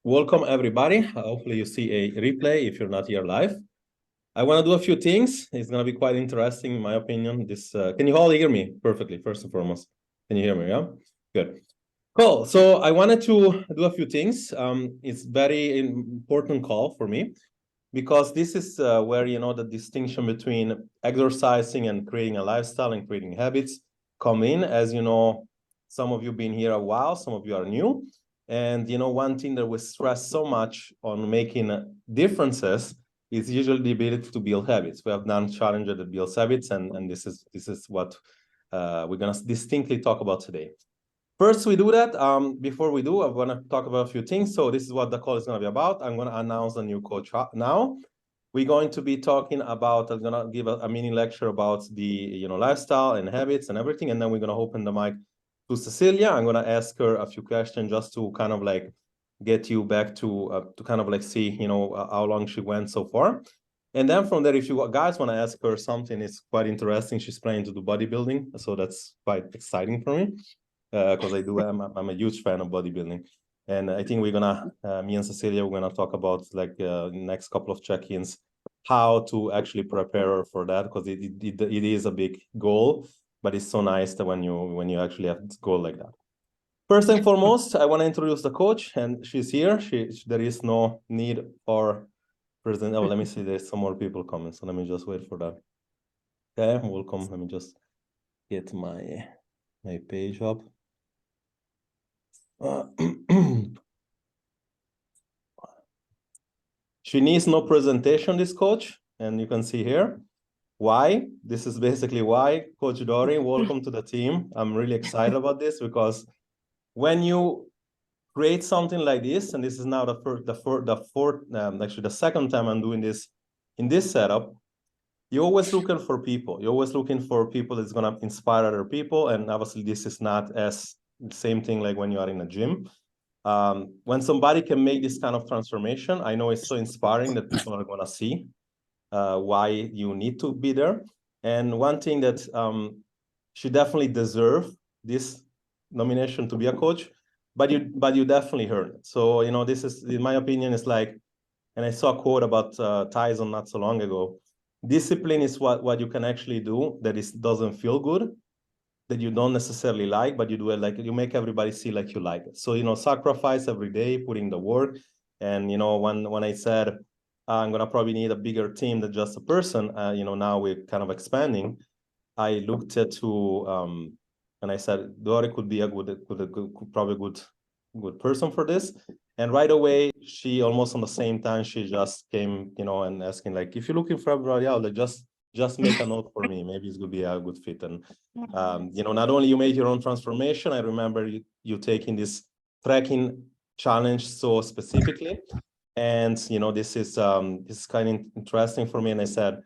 Welcome everybody. Hopefully you see a replay if you're not here live. I want to do a few things. It's going to be quite interesting in my opinion. Can you all hear me perfectly, first and foremost? Can you hear me? Yeah? Good. Cool. So I wanted to do a few things. It's very important call for me because this is where, the distinction between exercising and creating a lifestyle and creating habits come in. As you know, some of you been here a while, some of you are new. And, one thing that we stress so much on making differences is usually the ability to build habits. We have done challenges that builds habits, and this is what we're going to distinctly talk about today. First, we do that. Before we do, I want to talk about a few things. So this is what the call is going to be about. I'm going to announce a new coach now. We're going to be talking about, I'm going to give a mini lecture about the lifestyle and habits and everything. And then we're going to open the mic to Cecilia. I'm going to ask her a few questions just to kind of like get you back to kind of like see, how long she went so far. And then from there, if you guys want to ask her something, it's quite interesting. She's planning to do bodybuilding. So that's quite exciting for me. Because I'm a huge fan of bodybuilding, and I think we're gonna me and Cecilia, we're gonna talk about like next couple of check-ins how to actually prepare her for that, because it is a big goal, but it's so nice that when you actually have this goal like that. First and foremost, I want to introduce the coach, and she's here. There is no need for present. Oh, let me see. There's some more people coming, so let me just wait for that. Okay, welcome. Let me just get my page up. She needs no presentation, this coach, and you can see here why. This is basically why. Coach Dory, welcome to the team. I'm really excited about this because when you create something like this, and this is now actually the second time I'm doing this in this setup, you're always looking for people. You're always looking for people that's gonna inspire other people, and obviously this is not as same thing like when you are in a gym. When somebody can make this kind of transformation, I know it's so inspiring that people are going to see why you need to be there. And one thing that she definitely deserves this nomination to be a coach, but you definitely heard it. So, this is, in my opinion, is like, and I saw a quote about Tyson not so long ago. Discipline is what you can actually do that doesn't feel good, that you don't necessarily like, but you do it like you make everybody see like you like it. So, sacrifice every day, putting the work. And, when I said, I'm going to probably need a bigger team than just a person, now we're kind of expanding. I looked at and I said, Dory could be probably good person for this. And right away, she almost on the same time, she just came, and asking like, if you're looking for everybody out, like just make a note for me. Maybe it's going to be a good fit. And, not only you made your own transformation, I remember you taking this tracking challenge so specifically. And, this is kind of interesting for me. And I said,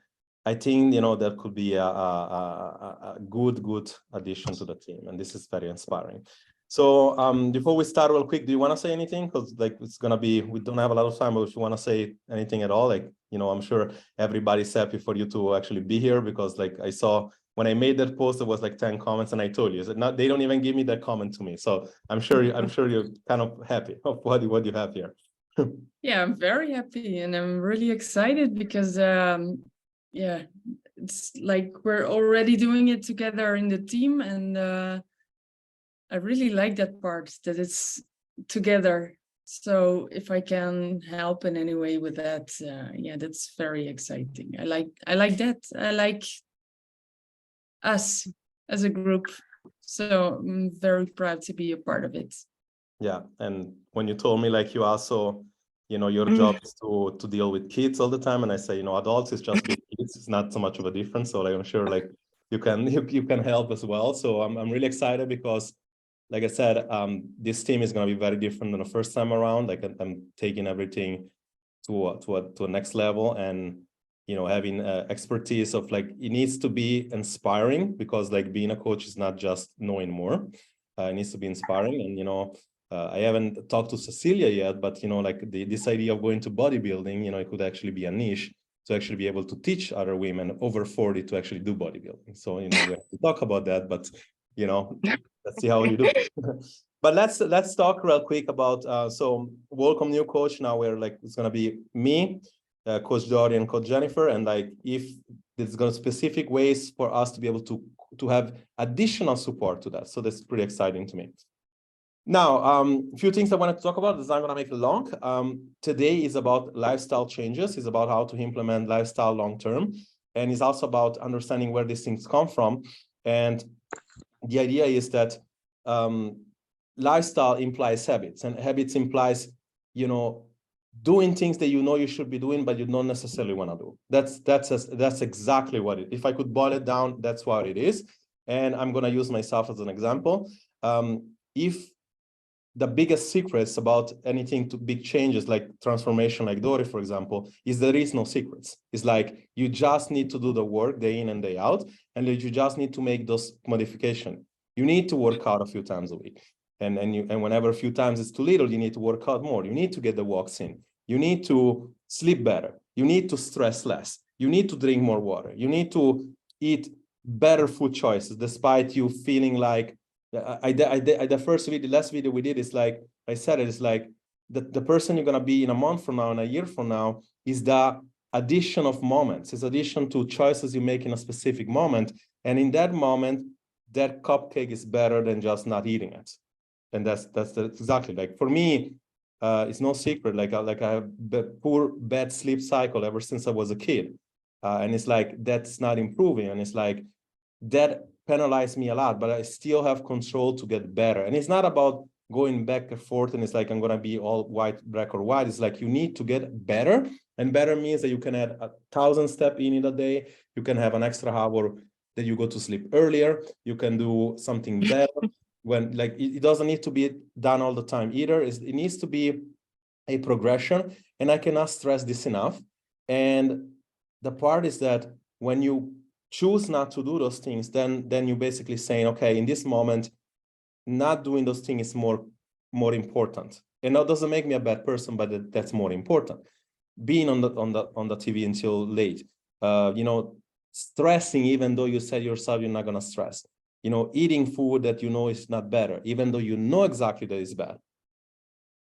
I think, that could be a good addition to the team. And this is very inspiring. So before we start real quick, do you want to say anything? Because like it's going to be, we don't have a lot of time, but if you want to say anything at all, like, I'm sure everybody's happy for you to actually be here, because like I saw when I made that post, there was like 10 comments, and I told you, they don't even give me that comment to me. So I'm sure you're kind of happy of what you have here. Yeah, I'm very happy, and I'm really excited because yeah, it's like we're already doing it together in the team, and I really like that part, that it's together. So if I can help in any way with that, yeah, that's very exciting. I like that. I like us as a group. So I'm very proud to be a part of it. Yeah, and when you told me like you also, your job is to deal with kids all the time, and I say, adults is just with kids, it's not so much of a difference. So like I'm sure like you can help as well. So I'm really excited because, like I said, this team is going to be very different than the first time around. Like I'm taking everything to a next level, and having expertise of like, it needs to be inspiring, because like being a coach is not just knowing more. It needs to be inspiring. And I haven't talked to Cecilia yet, but like this idea of going to bodybuilding, it could actually be a niche to actually be able to teach other women over 40 to actually do bodybuilding. So we have to talk about that, but let's see how you do. But let's talk real quick about so welcome new coach. Now we're like, it's gonna be me, Coach Dory and Coach Jennifer, and like if there's gonna specific ways for us to be able to have additional support to that. So that's pretty exciting to me. Now, a few things I wanted to talk about. It's not going to make it long. Today is about lifestyle changes. It's about how to implement lifestyle long-term. And it's also about understanding where these things come from. And the idea is that lifestyle implies habits, and habits implies, doing things that you should be doing, but you don't necessarily want to do. That's exactly what it is. If I could boil it down, that's what it is. And I'm going to use myself as an example. If the biggest secrets about anything to big changes like transformation, like Dory, for example, is there is no secrets. It's like you just need to do the work day in and day out, and you just need to make those modifications. You need to work out a few times a week. And whenever a few times is too little, you need to work out more. You need to get the walks in. You need to sleep better. You need to stress less. You need to drink more water. You need to eat better food choices, despite you feeling like, the first video, the last video we did is like, I said it is like the person you're going to be in a month from now and a year from now is the addition of moments. It's addition to choices you make in a specific moment. And in that moment, that cupcake is better than just not eating it. And that's exactly like, for me, it's no secret. Like I have poor, bad sleep cycle ever since I was a kid. And it's like, that's not improving. And it's like, that penalized me a lot, but I still have control to get better. And it's not about going back and forth and it's like, I'm going to be all white, black or white. It's like, you need to get better. And better means that you can add 1,000 steps in a day. You can have an extra hour that you go to sleep earlier. You can do something better when like, it doesn't need to be done all the time either. It needs to be a progression. And I cannot stress this enough. And the part is that when you choose not to do those things, then you're basically saying, okay, in this moment, not doing those things is more important. And that doesn't make me a bad person, but that's more important. Being on the TV until late, stressing, even though you said yourself you're not gonna stress, eating food that is not better, even though you know exactly that it's bad.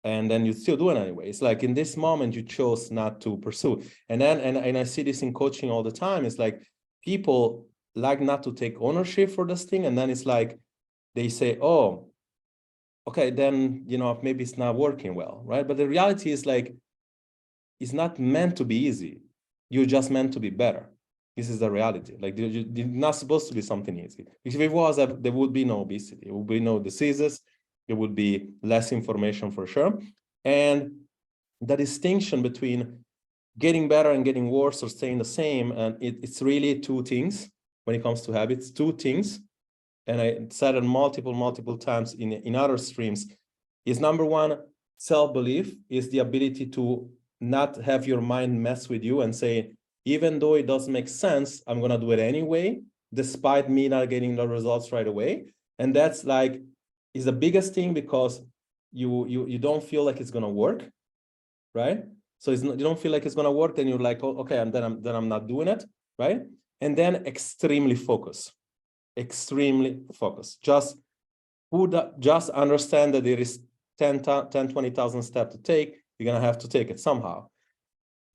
And then you still do it anyway. It's like in this moment you chose not to pursue. And then and I see this in coaching all the time. It's like people like not to take ownership for this thing, and then it's like they say, oh, okay, then maybe it's not working well, right? But the reality is like it's not meant to be easy. You're just meant to be better. This is the reality. Like you're not supposed to be something easy. If it was, there would be no obesity, there would be no diseases, there would be less information for sure. And the distinction between getting better and getting worse or staying the same, and it's really two things when it comes to habits, two things. And I said it multiple times in other streams, is number one, self-belief is the ability to not have your mind mess with you and say, even though it doesn't make sense, I'm going to do it anyway, despite me not getting the results right away. And that's like, is the biggest thing, because you don't feel like it's going to work, right? So you don't feel like it's going to work, then you're like, oh, okay, and then I'm not doing it, right? And then extremely focus. Just understand that there is 20,000 steps to take. You're going to have to take it somehow.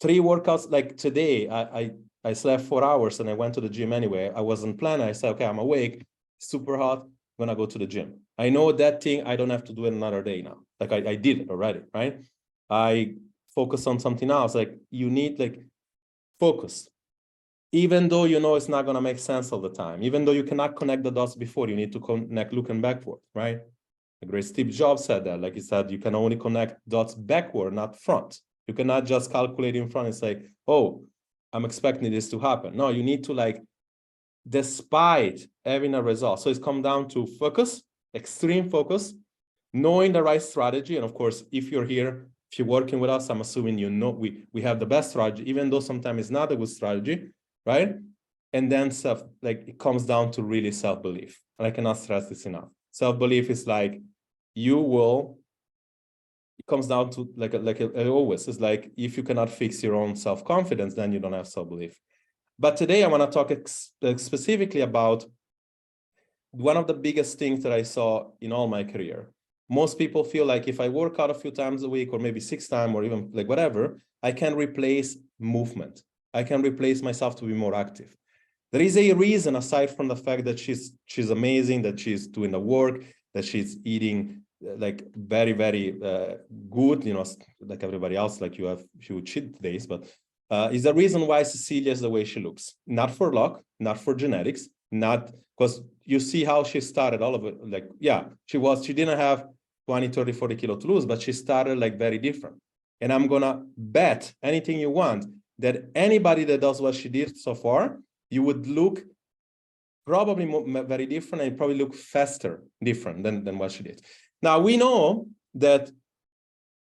3 workouts, like today, I slept 4 hours and I went to the gym anyway. I wasn't planning. I said, okay, I'm awake, super hot, I'm going to go to the gym. I know that thing, I don't have to do it another day now. Like I did it already, right? I focus on something else. Like you need like focus. Even though it's not going to make sense all the time, even though you cannot connect the dots before, you need to connect looking backward, right? The great Steve Jobs said that, like he said, you can only connect dots backward, not front. You cannot just calculate in front and say, oh, I'm expecting this to happen. No, you need to like, despite having a result. So it's come down to focus, extreme focus, knowing the right strategy. And of course, if you're here, if you're working with us, I'm assuming we have the best strategy, even though sometimes it's not a good strategy, right? And then it comes down to really self-belief. And I cannot stress this enough. Self-belief is like, it comes down to like always, it's like, if you cannot fix your own self-confidence, then you don't have self-belief. But today I want to talk specifically about one of the biggest things that I saw in all my career. most people feel like if I work out a few times a week or maybe 6 times or even like whatever, I can replace movement. I can replace myself to be more active. There is a reason aside from the fact that she's amazing, that she's doing the work, that she's eating like very, very good, like everybody else, like you have few cheat days, but is the reason why Cecilia is the way she looks. Not for luck, not for genetics, not because you see how she started all of it. Like, yeah, she didn't have 20, 30, 40 kilo to lose, but she started like very different. And I'm gonna bet anything you want that anybody that does what she did so far, you would look probably very different and probably look faster different than what she did. Now, we know that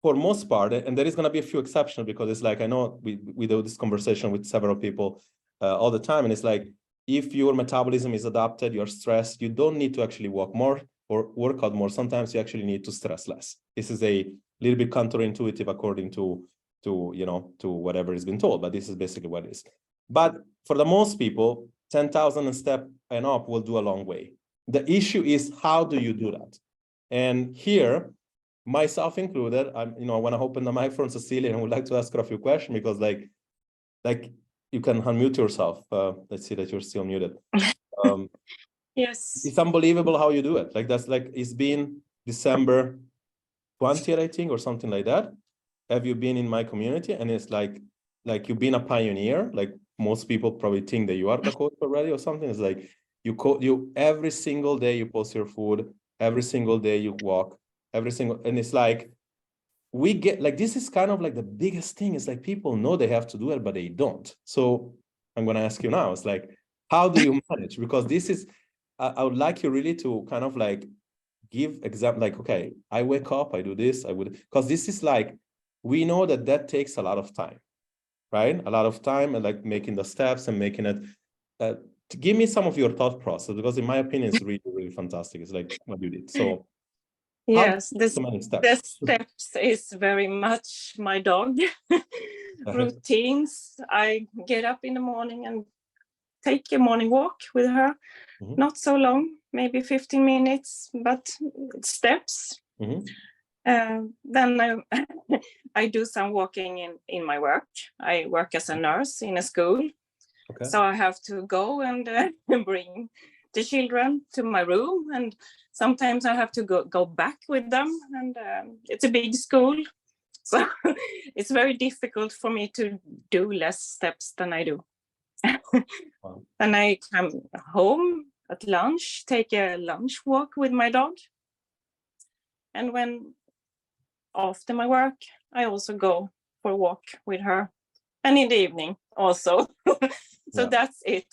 for most part, and there is going to be a few exceptions because it's like, I know we do this conversation with several people all the time, and it's like, if your metabolism is adapted, you're stressed, you don't need to actually walk more or work out more. Sometimes you actually need to stress less. This is a little bit counterintuitive according to whatever has been told, but this is basically what it is. But for the most people, 10,000 step and up will do a long way. The issue is, how do you do that? And here, myself included, I want to open the mic from Cecilia and would like to ask her a few questions because like you can unmute yourself. Let's see that you're still muted. Yes. It's unbelievable how you do it. Like that's like, it's been December 20th, I think, or something like that. Have you been in my community? And it's like you've been a pioneer. Like most people probably think that you are the coach already or something. It's like you every single day you post your food, every single day you walk, and it's like, we get like, this is kind of like the biggest thing is like people know they have to do it, but they don't. So I'm going to ask you now, it's like, how do you manage? Because this is, I would like you really to kind of like give example, like, okay, I wake up, I do this, because this is like, we know that takes a lot of time, right? A lot of time and like making the steps and making it, to give me some of your thought process, because in my opinion, it's really, really fantastic. It's like what you did. So yes, the steps is very much my dog. Routines. I get up in the morning and take a morning walk with her. Mm-hmm. Not so long, maybe 15 minutes, but steps. Mm-hmm. Then I do some walking in my work. I work as a nurse in a school. Okay. So I have to go and bring the children to my room, and sometimes I have to go back with them, and it's a big school, so it's very difficult for me to do less steps than I do. Wow. And I come home at lunch, take a lunch walk with my dog, and when after my work I also go for a walk with her, and in the evening also. So Yeah. That's it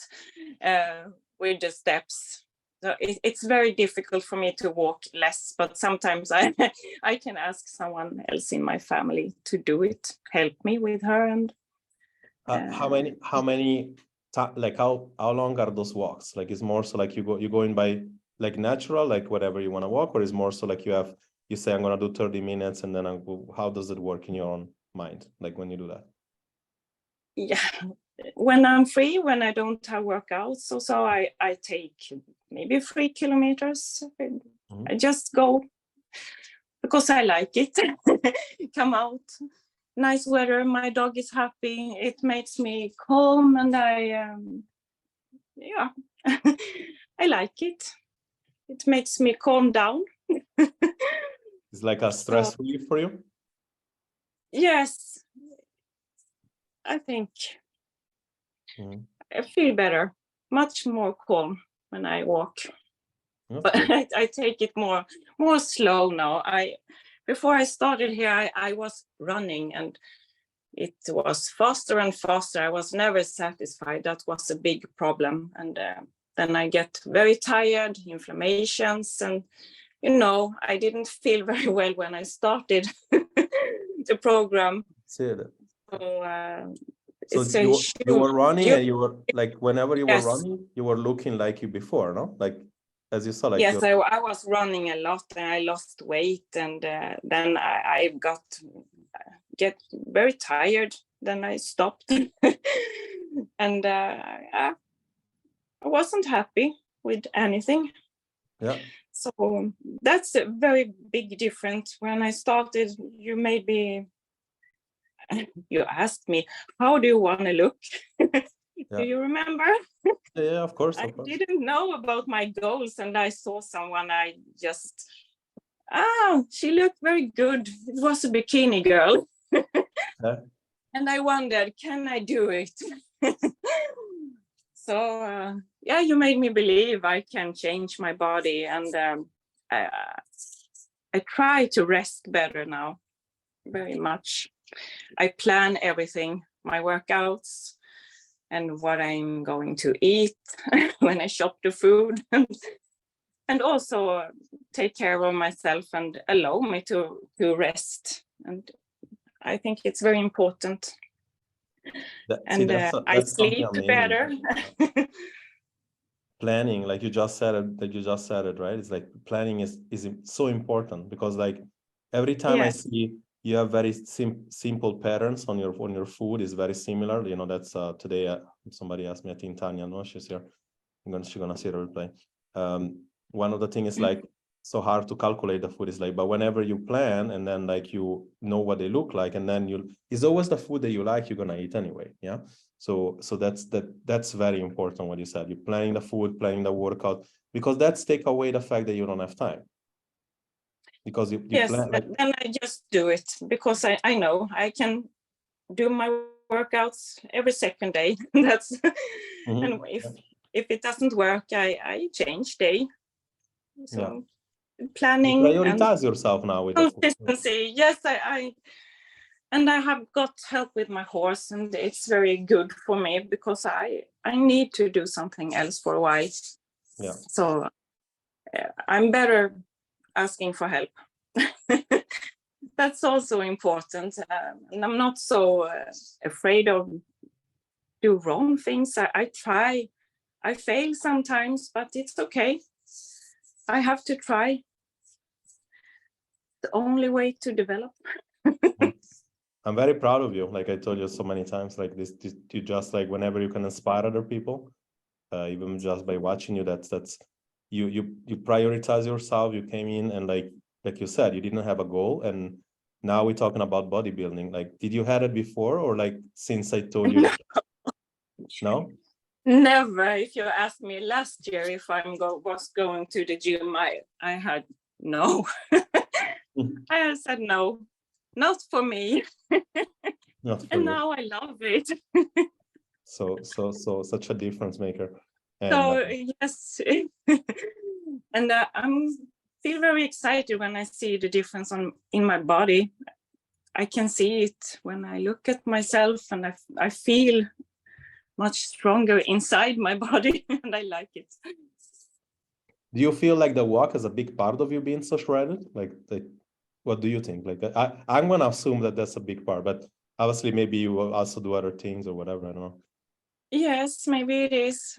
with the steps. So it's very difficult for me to walk less, but sometimes I can ask someone else in my family to do it, help me with her. And how long are those walks? Like, it's more so like you go in by like natural, like whatever you want to walk, or is more so like you say I'm gonna do 30 minutes and then how does it work in your own mind, like when you do that? Yeah, when I'm free, when I don't have workouts, so I take maybe 3 kilometers. Mm-hmm. I just go because I like it. Come out, nice weather, my dog is happy, it makes me calm, and I like it. It makes me calm down. It's like a stress relief for you? Yes, I think I feel better, much more calm when I walk. But I take it more slow now. Before I started here, I was running, and it was faster and faster. I was never satisfied. That was a big problem. And then I get very tired, inflammations, and I didn't feel very well when I started the program. So you were running, and you were like, whenever you were running, you were looking like you before, no? Like, as you saw, like, yes, I was running a lot, and I lost weight, and then I get very tired. Then I stopped, and I wasn't happy with anything. Yeah. So that's a very big difference. When I started, you asked me, how do you want to look? Do you remember? Yeah, of course. I didn't know about my goals, and I saw someone, I just, she looked very good. It was a bikini girl. Yeah. And I wondered, can I do it? So yeah, you made me believe I can change my body, and I try to rest better now, very much. I plan everything, my workouts, and what I'm going to eat when I shop the food, and also take care of myself and allow me to rest. And I think it's very important. I sleep better. Planning, like you just said it, right? It's like planning is so important, because like every time I see you have very simple patterns on your food is very similar. You know, that's today somebody asked me, I think Tanya, no, she's here. She's gonna see the replay. One of the things is like so hard to calculate the food is like, but whenever you plan and then like you know what they look like, and then it's always the food that you like, you're gonna eat anyway. Yeah. So that's very important what you said. You're planning the food, planning the workout, because that's take away the fact that you don't have time. Because you plan, like, then I just do it, because I know I can do my workouts every second day. That's and if it doesn't work, I change day. So planning, you prioritize yourself now with consistency. Yes, I have got help with my horse, and it's very good for me, because I need to do something else for a while. Yeah. So I'm better asking for help. That's also important. And I'm not so afraid of do wrong things. I try. I fail sometimes, but it's okay. I have to try. The only way to develop. I'm very proud of you. Like I told you so many times, like this you just like whenever you can inspire other people, even just by watching you, that's you prioritize yourself. You came in and like you said, you didn't have a goal, and now we're talking about bodybuilding. Like, did you had it before, or like since I told you? No. Never. If you asked me last year if was going to the gym, I had no. I said no, not for me. Not for and you. now I love it. so such a difference maker. And, so yes, and I'm feel very excited when I see the difference in my body. I can see it when I look at myself, and I feel much stronger inside my body, and I like it. Do you feel like the walk is a big part of you being so shredded? Like what do you think? Like I'm gonna assume that that's a big part, but obviously maybe you will also do other things or whatever. I don't know. Yes, maybe it is.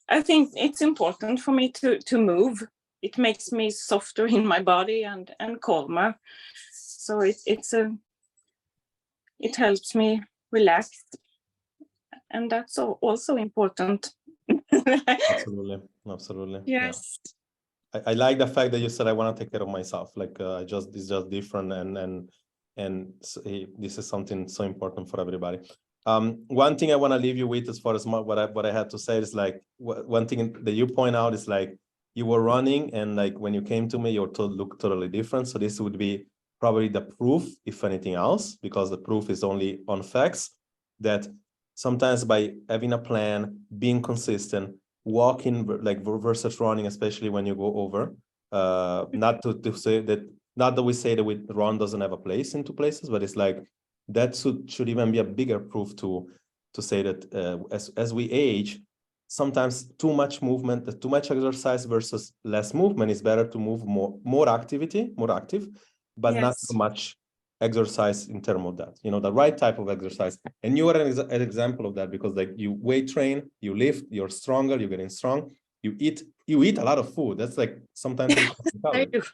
I think it's important for me to move. It makes me softer in my body and calmer. So it helps me relax, and that's also important. Absolutely. Yes. Yeah. I like the fact that you said I want to take care of myself. Like it's just different, and this is something so important for everybody. One thing I want to leave you with, as far as what I had to say, is like one thing that you point out is like you were running, and like when you came to me, your looked totally different. So this would be probably the proof, if anything else, because the proof is only on facts, that sometimes by having a plan, being consistent, walking like versus running, especially when you go over, not to say that, not that we say that run doesn't have a place in two places, but it's like that should even be a bigger proof to say that as we age, sometimes too much movement, too much exercise versus less movement is better to move more active, but yes. not so much exercise in terms of that, the right type of exercise. And you are an example of that, because like you weight train, you lift, you're stronger, you're getting strong, you eat a lot of food. That's like sometimes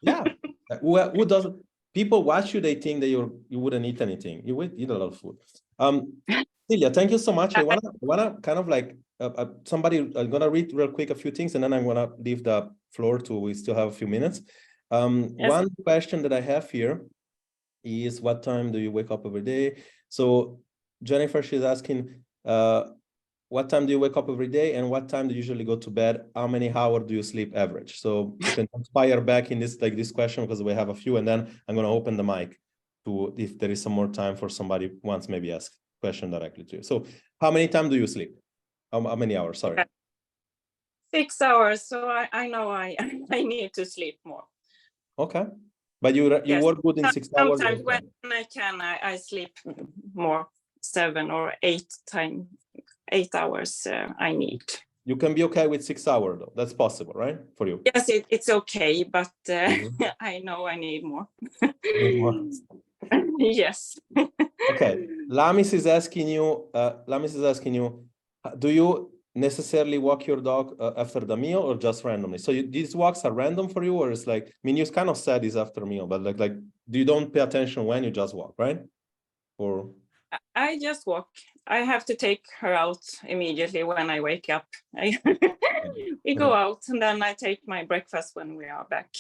yeah. Who doesn't? People watch you, they think that you wouldn't eat anything. You would eat a lot of food. Cecilia, thank you so much. I wanna kind of like somebody. I'm gonna read real quick a few things, and then I'm gonna leave the floor to, we still have a few minutes. Yes. One question that I have here is, what time do you wake up every day? So Jennifer, she's asking, what time do you wake up every day and what time do you usually go to bed? How many hours do you sleep average? So you can fire back in this question, because we have a few, and then I'm going to open the mic to, if there is some more time for somebody who wants maybe ask question directly to you. So how many times do you sleep? How many hours? Sorry. 6 hours. So I know I need to sleep more. Okay. But you Yes. work good in 6 hours? Sometimes when I can, I sleep more, 7 or 8 hours I need. You can be okay with 6 hours though. That's possible, right? For you? Yes, it's okay, but I know I need more. Yes. Okay. Lamis is asking you, do you necessarily walk your dog after the meal or just randomly? So these walks are random for you, or it's like, I mean, you kind of said it's after meal, but like you don't pay attention when you just walk, right? Or I just walk. I have to take her out immediately when I wake up. We go out and then I take my breakfast when we are back.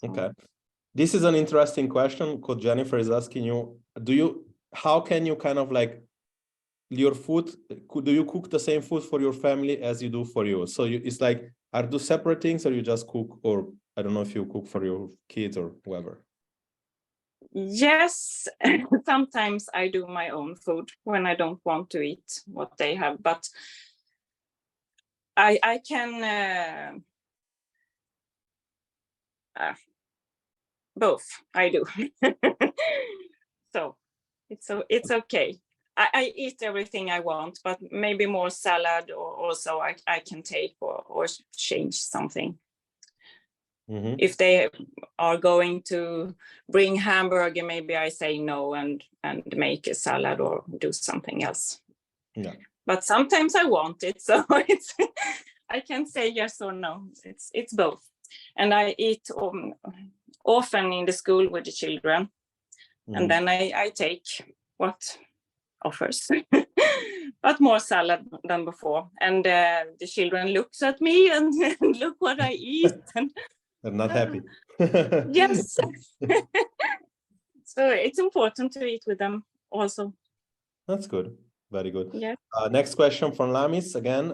Okay. This is an interesting question because Jennifer is asking you, how can you kind of like your food, do you cook the same food for your family as you do for you? So it's like, are those separate things, or you just cook, or I don't know if you cook for your kids or whoever? Yes, sometimes I do my own food when I don't want to eat what they have, but I can both. I do. So it's okay. I eat everything I want, but maybe more salad, or also I can take or change something. Mm-hmm. If they are going to bring hamburger, maybe I say no and make a salad or do something else. Yeah. But sometimes I want it, so it's I can say yes or no. It's both. And I eat often in the school with the children, and then I take what offers, but more salad than before. And the children looks at me and look what I eat. And they're not happy. yes. So it's important to eat with them also. That's good. Very good. Yeah. Next question from Lamis again.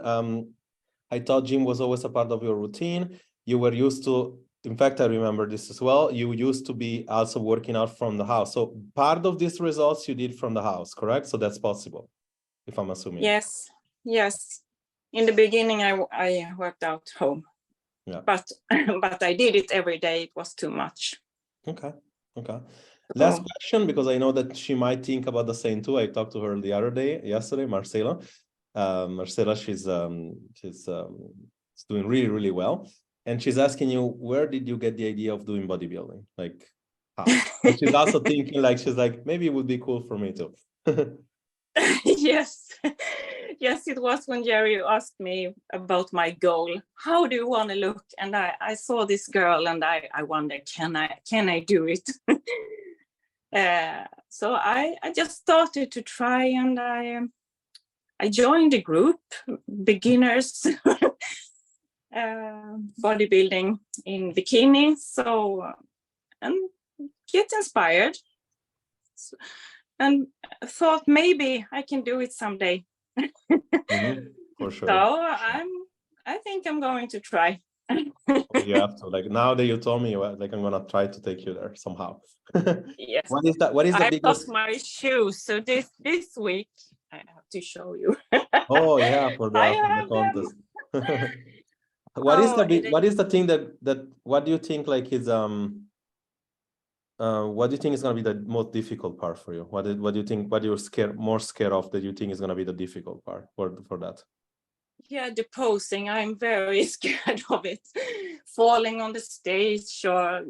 I thought gym was always a part of your routine. You were used to, in fact, I remember this as well. You used to be also working out from the house. So part of these results you did from the house, correct? So that's possible, if I'm assuming. Yes. In the beginning, I worked out home. Yeah. But I did it every day. It was too much. Okay. Last question, because I know that she might think about the same too. I talked to her yesterday, Marcela. Marcela, she's doing really, really well. And she's asking you, where did you get the idea of doing bodybuilding? Like how? And she's also thinking she's like, maybe it would be cool for me too. Yes, it was when Jerry asked me about my goal. How do you want to look? And I saw this girl and I wondered, can I do it? So I just started to try, and I joined a group, beginners bodybuilding in bikini. So and get inspired. And thought maybe I can do it someday. For sure. So I think I'm going to try. You have to, now that you told me, I'm gonna try to take you there somehow. Yes. What is the I biggest? lost my shoes, so this week I have to show you. Oh yeah, for the contest. What is the thing that what do you think is what do you think is going to be the most difficult part for you? What do you think, what you're more scared of that you think is going to be the difficult part for that? Yeah, the posing. I'm very scared of it. Falling on the stage or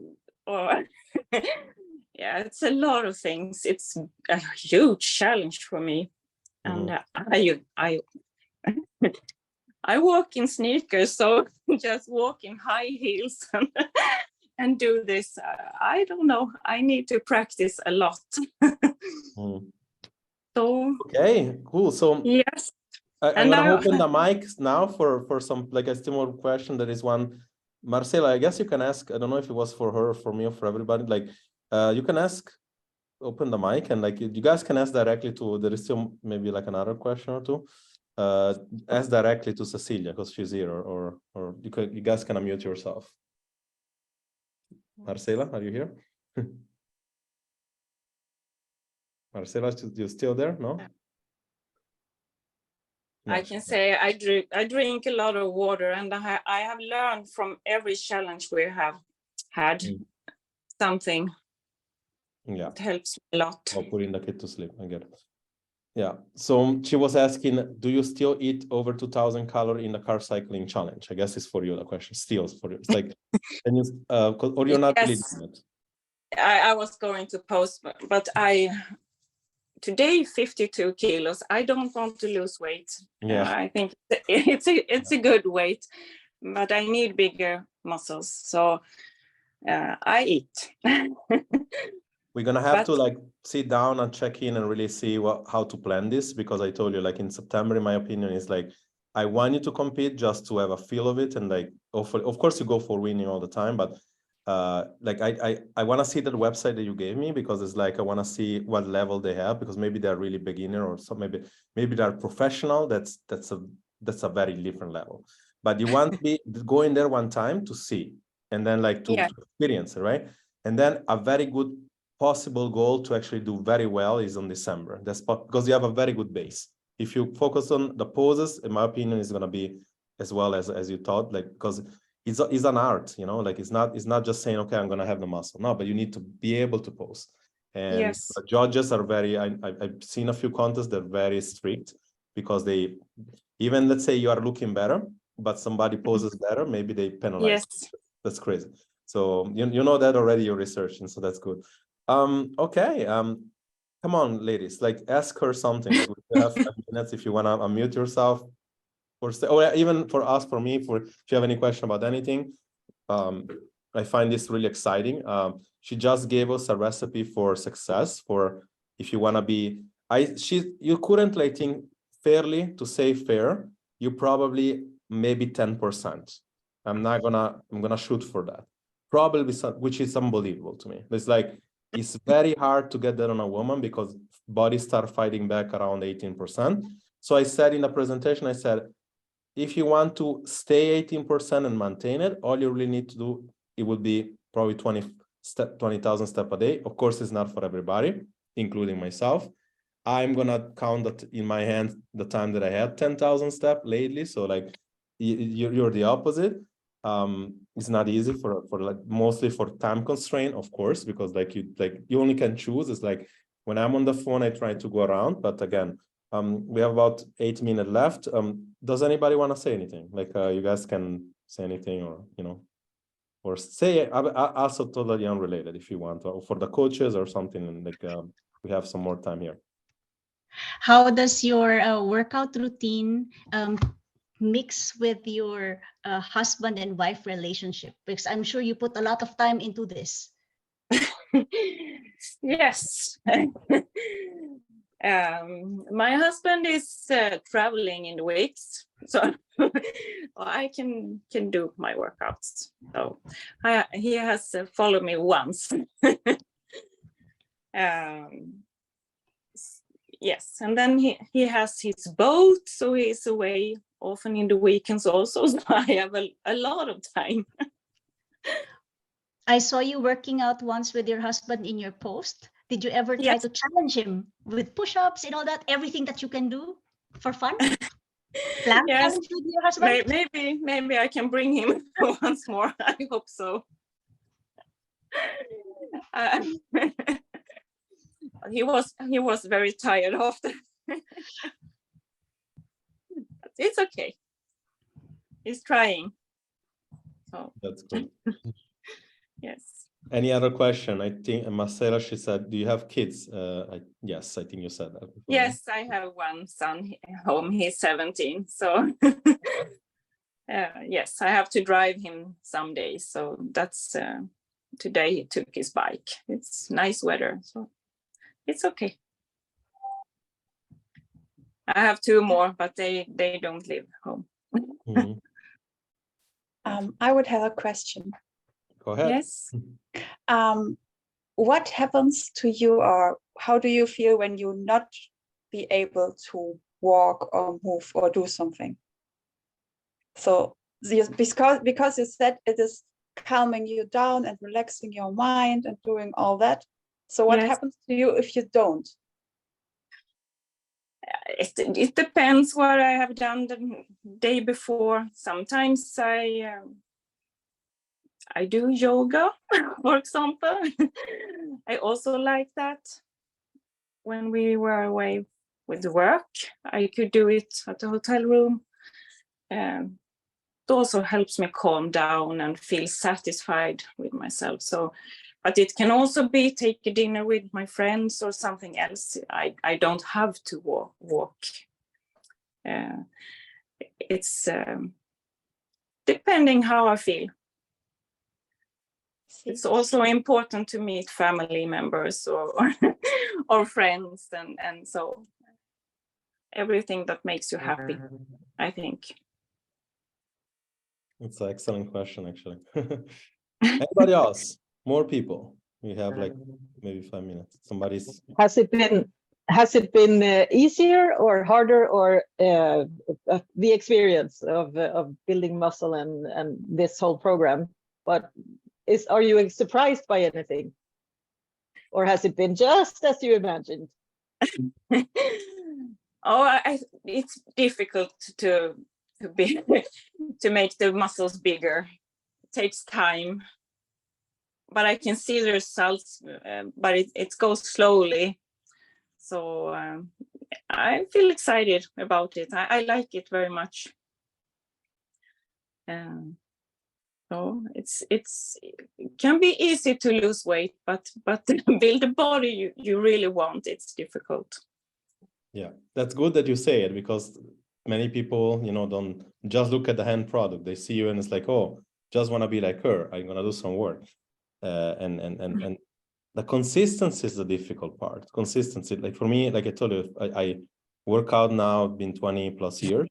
yeah, it's a lot of things. It's a huge challenge for me. And I walk in sneakers, so just walk in high heels and do this. I don't know. I need to practice a lot. So okay, cool. So yes, I'm gonna open the mics now for some a still more question. There is one Marcela, I guess you can ask, I don't know if it was for her, for me, or for everybody, like, you can ask, open the mic, and like, you guys can ask directly to, there is still maybe like another question or two. Ask directly to Cecilia, because she's here, or you guys can unmute yourself. Marcela, are you here? Marcela, you still there? No? I can say I drink a lot of water, and I have learned from every challenge we have had something. Yeah, it helps a lot. or putting the kid to sleep. I get it. Yeah. So she was asking, do you still eat over 2,000 calories in the carb cycling challenge? I guess it's for you. The question still is for you. It's like, can you, or you're not really doing it? I was going to post, but today 52 kilos. I don't want to lose weight. Yeah, I think it's a good weight, but I need bigger muscles, so I eat. we're gonna have to like sit down and check in and really see how to plan this, because I told you, like, in September, in my opinion, is like, I want you to compete just to have a feel of it, and like, of course you go for winning all the time, but like I want to see that website that you gave me, because it's like, I want to see what level they have, because maybe they're really beginner, or some maybe they're professional. That's a very different level. But you want to be going there one time to see, and then like to experience it, right? And then a very good possible goal to actually do very well is on December. That's because you have a very good base. If you focus on the poses, in my opinion, is going to be as well as you thought, like, because it's an art, you know, like it's not just saying, okay, I'm going to have the muscle. No, but you need to be able to pose. And the judges are I've seen a few contests, they're very strict, because they, even let's say you are looking better, but somebody poses better, maybe they penalize. That's crazy. So you know that already, you're researching, so that's good. Okay. Come on, ladies, like, ask her something. Like, we have 5 minutes if you want to unmute yourself, or even for us, for me, if you have any question about anything. I find this really exciting. She just gave us a recipe for success, for if you want to be, you couldn't, like, think fairly, to say fair, you probably maybe 10%. I'm gonna shoot for that. Probably which is unbelievable to me. It's like, it's very hard to get that on a woman, because bodies start fighting back around 18%. So I said in the presentation, I said, if you want to stay 18% and maintain it, all you really need to do, it would be probably 20,000 steps a day. Of course, it's not for everybody, including myself. I'm gonna count that in my hand the time that I had 10,000 steps lately. So like, you're the opposite. It's not easy for like, mostly for time constraint, of course, because like you only can choose. It's like, when I'm on the phone, I try to go around, but again, we have about 8 minutes left. Does anybody want to say anything? Like, you guys can say anything, or, you know, or say also totally unrelated if you want, or for the coaches or something. Like, we have some more time here. How does your workout routine mix with your husband and wife relationship? Because I'm sure you put a lot of time into this. Yes. My husband is traveling in the weeks, so I can do my workouts. So he has followed me once. Yes, and then he has his boat, so he's away often in the weekends also. So I have a lot of time. I saw you working out once with your husband in your post. Did you ever try to challenge him with push-ups and all that, everything that you can do for fun? Plan challenge with your husband? Maybe I can bring him once more. I hope so. He was very tired after. It's okay. He's trying. So that's good. Yes. Any other question? I think Marcela, she said, do you have kids? Yes, I think you said that before. Yes, I have one son home. He's 17. So yes, I have to drive him some days. So that's today he took his bike. It's nice weather, so it's okay. I have 2 more, but they don't live home. I would have a question. Go ahead. Yes. What happens to you, or how do you feel when you not be able to walk or move or do something? So because you said it is calming you down and relaxing your mind and doing all that. So what Yes. happens to you if you don't? It depends what I have done the day before. Sometimes I do yoga, for example. I also like that. When we were away with work, I could do it at the hotel room. It also helps me calm down and feel satisfied with myself. So, but it can also be take a dinner with my friends or something else. I don't have to walk. It's depending how I feel. It's also important to meet family members or friends and so everything that makes you happy, I think. It's an excellent question, actually. Anybody else? More people? We have like maybe 5 minutes. Somebody's. Has it been easier or harder, or the experience of building muscle and this whole program? But are you surprised by anything, or has it been just as you imagined? It's difficult to be to make the muscles bigger. It takes time, but I can see the results, but it goes slowly. So I feel excited about it. I like it very much. So it can be easy to lose weight, but build a body you really want, it's difficult. Yeah, that's good that you say it, because many people, don't just look at the end product. They see you and it's like, oh, just want to be like her. I'm gonna do some work, and the consistency is the difficult part. Consistency, like for me, like I told you, I work out now, been 20 plus years,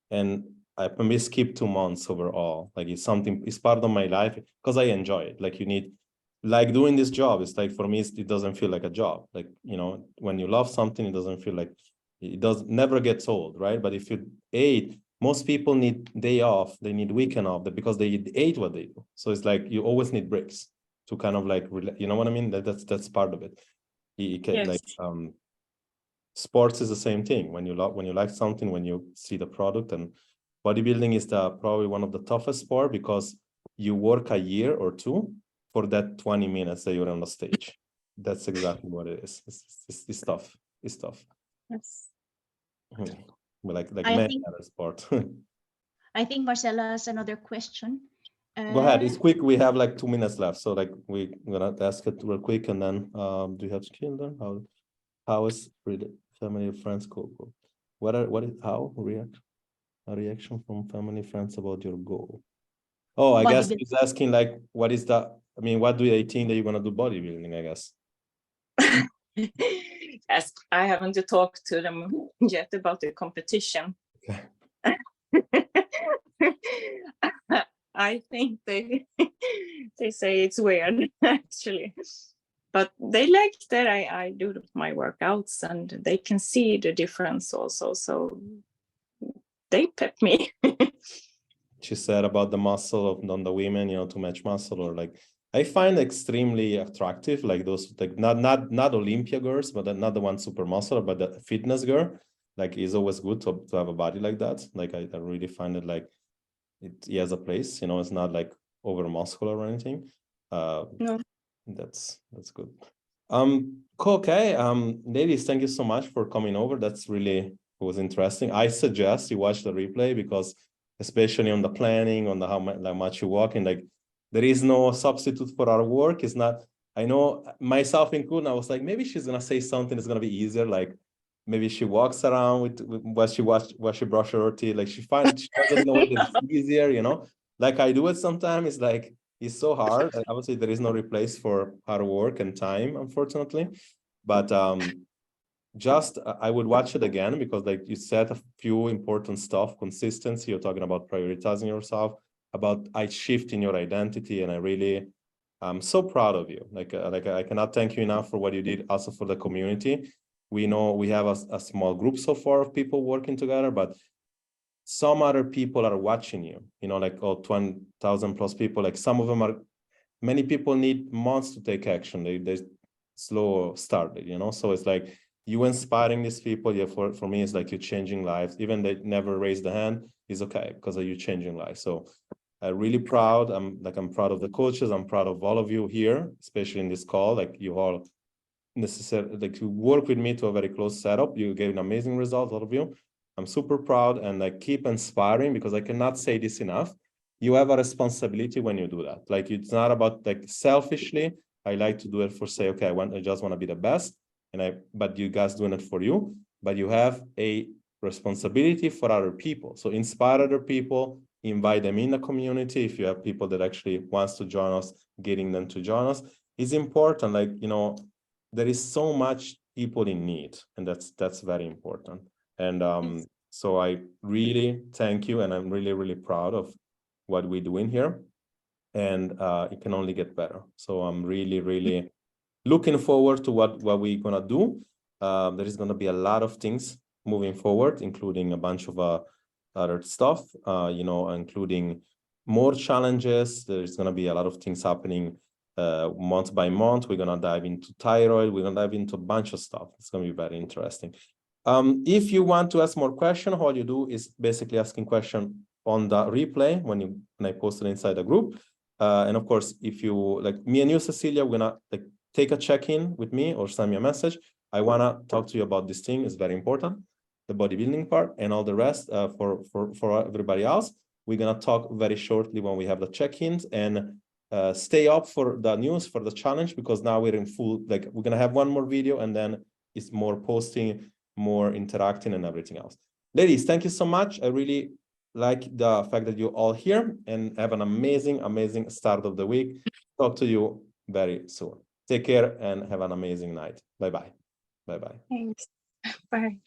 and I maybe skip 2 months overall. Like it's part of my life because I enjoy it. Like like doing this job, it's like for me, it doesn't feel like a job. Like, when you love something, it doesn't feel like never gets old, right? But if you ate, most people need day off, they need weekend off because they ate what they do. So it's like you always need breaks to kind of like, you know what I mean? That's part of it. Yes. Like sports is the same thing. When you like something, when you see the product, and bodybuilding is probably one of the toughest sport because you work a year or two for that 20 minutes that you're on the stage. That's exactly what it is. It's tough. It's tough. Yes. Like I many think- other sport. I think Marcella has another question. Go ahead. It's quick. We have like 2 minutes left. So like we're gonna ask it real quick, and then do you have children? How is really family and friends cool? How react? A reaction from family friends about your goal. Oh, I guess he's asking like, what do they think that you're gonna do bodybuilding? I guess. Yes, I haven't talked to them yet about the competition. Okay. I think they say it's weird actually, but they like that I do my workouts and they can see the difference also, so they pep me. She said about the muscle on the women, too much muscle, or like I find extremely attractive, like those, like not Olympia girls, but not the one super muscular, but the fitness girl. Like it's always good to have a body like that. Like I really find it like it has a place. It's not like over muscular or anything. No. That's good. Cool, okay. Ladies, thank you so much for coming over. That's really was interesting. I suggest you watch the replay because especially on the planning, on the how much you walk, and like there is no substitute for our work. It's not, I know myself included, I was like, maybe she's gonna say something that's gonna be easier, like maybe she walks around with what she brushes her teeth, like she doesn't know it's easier, like I do it sometimes. It's like it's so hard. I would say there is no replace for hard work and time, unfortunately. But just I would watch it again because like you said a few important stuff. Consistency, you're talking about prioritizing yourself, about a shift in your identity, and I'm so proud of you. Like I cannot thank you enough for what you did also for the community. We know we have a small group so far of people working together, but some other people are watching you, like 20,000 plus people. Like some of them are, many people need months to take action. They slow started, so it's like you inspiring these people. Yeah, for me, it's like you're changing lives. Even they never raise the hand is okay because of you changing lives. So I'm really proud. I'm proud of the coaches. I'm proud of all of you here, especially in this call. Like you all necessarily, like you work with me to a very close setup. You gave an amazing result, all of you. I'm super proud, and like keep inspiring, because I cannot say this enough. You have a responsibility when you do that. Like it's not about like selfishly. I like to do it for say, okay, I just want to be the best, but you guys doing it for you. But you have a responsibility for other people. So inspire other people, invite them in the community. If you have people that actually wants to join us, getting them to join us is important. Like, there is so much people in need, and that's very important. And so I really thank you, and I'm really, really proud of what we're doing here, and it can only get better. So I'm really, really looking forward to what we're gonna do. There is gonna be a lot of things moving forward, including a bunch of other stuff, including more challenges. There's gonna be a lot of things happening month by month. We're gonna dive into thyroid. We're gonna dive into a bunch of stuff. It's gonna be very interesting. If you want to ask more questions, all you do is basically asking question on the replay when I post it inside the group. And of course, if you like me and you, Cecilia, we're gonna like take a check-in with me or send me a message. I wanna talk to you about this thing. It's very important, the bodybuilding part, and all the rest for everybody else. We're gonna talk very shortly when we have the check-ins, and stay up for the news for the challenge, because now we're in full, like we're gonna have one more video, and then it's more posting, more interacting, and everything else. Ladies, thank you so much. I really like the fact that you're all here, and have an amazing start of the week. Talk to you very soon. Take care and have an amazing night. Bye-bye. Bye-bye. Thanks. Bye.